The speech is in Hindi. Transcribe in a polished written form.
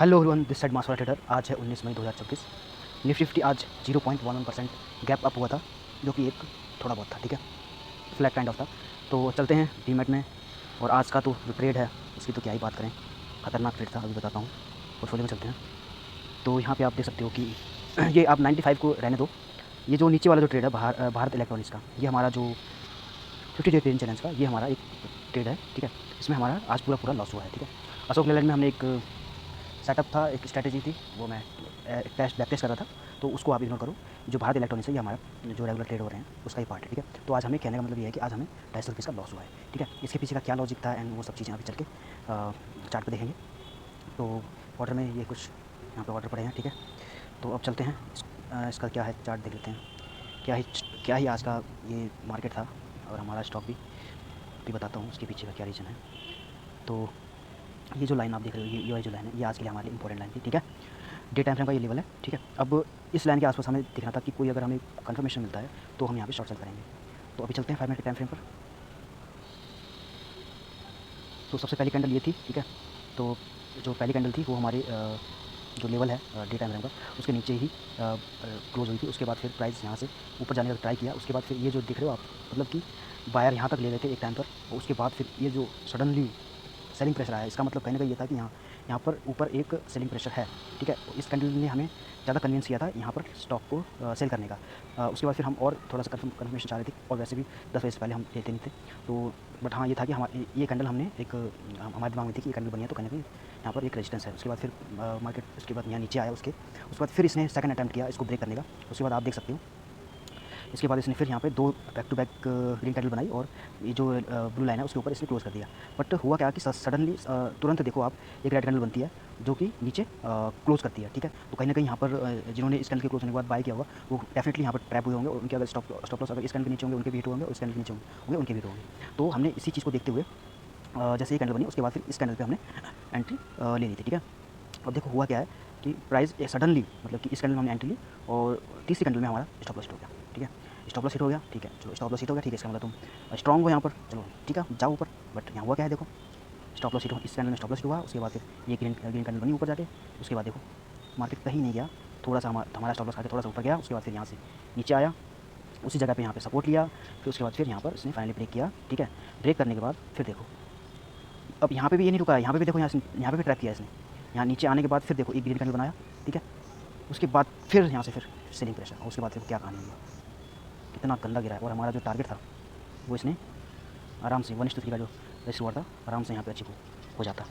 Hello everyone, this side master trader. आज है 19 मई 2024। निफ्टी 50 आज 0.11% गैप अप हुआ था, जो कि एक थोड़ा बहुत था, ठीक है, फ्लैट काइंड ऑफ था। तो चलते हैं डीमैट में। और आज का तो जो ट्रेड है उसकी तो क्या ही बात करें, खतरनाक ट्रेड था, अभी बताता हूँ। पोर्टफोलियो में चलते हैं। तो यहाँ पे आप देख सकते हो कि ये आप 95 को रहने दो। ये जो नीचे वाला जो ट्रेड है भारत इलेक्ट्रॉनिक्स का, ये हमारा जो 50 डे ट्रेडिंग चैलेंज का ये हमारा एक ट्रेड है, ठीक है। इसमें हमारा आज पूरा लॉस हुआ है, ठीक है। अशोक लेलैंड में हमने एक सेटअप था, एक स्ट्रैटेजी थी, वो मैं बैक टेस्ट कर रहा था, तो उसको आप इग्नोर करो। जो भारत इलेक्ट्रॉनिक्स है ये हमारा जो रेगुलर ट्रेड हो रहे हैं उसका ही पार्ट है, ठीक है। तो आज हमें कहने का मतलब ये है कि आज हमें 250 रुपये का लॉस हुआ है, ठीक है। इसके पीछे का क्या लॉजिक था एंड वो सब चीज़ें अभी चल के चार्ट पे देखेंगे। तो ऑर्डर में ये कुछ यहाँ पे ऑर्डर पड़े हैं, ठीक है। तो अब चलते हैं इसका क्या है, चार्ट देख लेते हैं। क्या ही आज का ये मार्केट था और हमारा स्टॉक भी बताता हूँ उसके पीछे का क्या रीज़न है। तो ये जो लाइन आप देख रहे हो, ये वाली जो लाइन है, ये आज के लिए हमारे इंपॉर्टेंट लाइन थी, ठीक है। डे टाइम फ्रेम का ये लेवल है, ठीक है। अब इस लाइन के आसपास हमें दिखना था कि कोई अगर हमें कंफर्मेशन मिलता है तो हम यहाँ पे शॉर्ट सेल करेंगे। तो अभी चलते हैं 5 मिनट के टाइम फ्रेम पर। तो सबसे पहली कैंडल ये थी, ठीक है। तो जो पहली कैंडल थी वो हमारे जो लेवल है डे टाइम फ्रेम का, उसके नीचे ही क्लोज हुई थी। उसके बाद फिर प्राइस यहाँ से ऊपर जाने का ट्राई किया। उसके बाद फिर ये जो दिख रहे हो आप, मतलब कि बायर यहाँ तक ले गए थे एक टाइम पर, और उसके बाद फिर ये जो सडनली सेलिंग प्रेशर आया, इसका मतलब कहने का ये था कि यहाँ पर ऊपर एक सेलिंग प्रेशर है, ठीक है। तो इस कैंडल ने हमें ज़्यादा कन्विंस किया था यहाँ पर स्टॉक को सेल करने का। उसके बाद फिर हम और थोड़ा सा कन्फर्मेशन चाह रहे थे, और वैसे भी 10 बजे से पहले हम लेते नहीं थे। तो बट हाँ, ये था कि हमारे ये कैंडल हमने एक हमारे दिमाग में थी कि ये कैंडल बनी है तो कहीं ना कहीं यहाँ पर एक रेजिस्टेंस है। उसके बाद फिर मार्केट उसके बाद यहाँ नीचे आया, उसके बाद फिर इसने सेकंड अटैम्प्ट किया इसको ब्रेक करने का। उसके बाद आप देख सकते हो, इसके बाद इसने फिर यहाँ पे दो back to back green candle बनाई, और ये जो ब्लू लाइन है उसके ऊपर इसने क्लोज कर दिया। बट हुआ क्या कि सडनली तुरंत देखो आप, एक रेड कैंडल बनती है जो कि नीचे क्लोज करती है, ठीक है। तो कहीं ना कहीं यहाँ पर जिन्होंने इस कैंडल के क्लोज होने के बाद बाय किया होगा वो डेफिनेटली यहाँ पर ट्रैप हुए होंगे, और उनके अगर स्टॉप लॉस अगर इस कैंडल के नीचे होंगे उनके भी हिट होंगे, और इस कैंडल के नीचे होंगे उनके भी हिट होंगे। तो हमने इसी चीज़ को देखते हुए जैसे ये कैंडल बनी उसके बाद फिर इस कैंडल पे हमने एंट्री ले ली थी, ठीक है। अब देखो हुआ क्या है कि प्राइस सडनली, मतलब कि इस कैंडल में हमने एंट्री ली और तीसरी कैंडल में हमारा स्टॉप लॉस हिट हो गया, ठीक है। स्टॉप लॉस हिट हो गया, ठीक है। चलो स्टॉप लॉस हिट हो गया, ठीक है। इसका मतलब तुम स्ट्रॉन्ग हो यहाँ पर, चलो ठीक है, जाओ ऊपर। बट यहाँ हुआ क्या है, देखो स्टॉप लॉस हिट हो, इस कैंडल में स्टॉप लॉस हिट हुआ। उसके बाद फिर ये ग्रीन कैंडल बनी ऊपर जाके। उसके बाद देखो मार्केट कहीं नहीं गया, थोड़ा सा हमारा स्टॉप लॉस आके थोड़ा सा ऊपर गया। उसके बाद फिर यहाँ से नीचे आया, उसी जगह पे यहाँ पे सपोर्ट लिया। फिर उसके बाद फिर यहाँ पर इसने फाइनली ब्रेक किया, ठीक है। ब्रेक करने के बाद फिर देखो अब यहाँ पे भी ये नहीं रुका है, यहाँ पे भी देखो, यहाँ पे भी ट्रैप किया इसने। यहाँ नीचे आने के बाद फिर देखो एक ग्रीन कैंडल बनाया, ठीक है। उसके बाद फिर यहाँ से फिर सेलिंग प्रेशर, और उसके बाद फिर क्या कहानी हुई, कितना गंदा गिरा है। और हमारा जो टारगेट था वो इसने आराम से 1:3 का जो रेस हुआ था आराम से यहाँ पे अचीव हो जाता।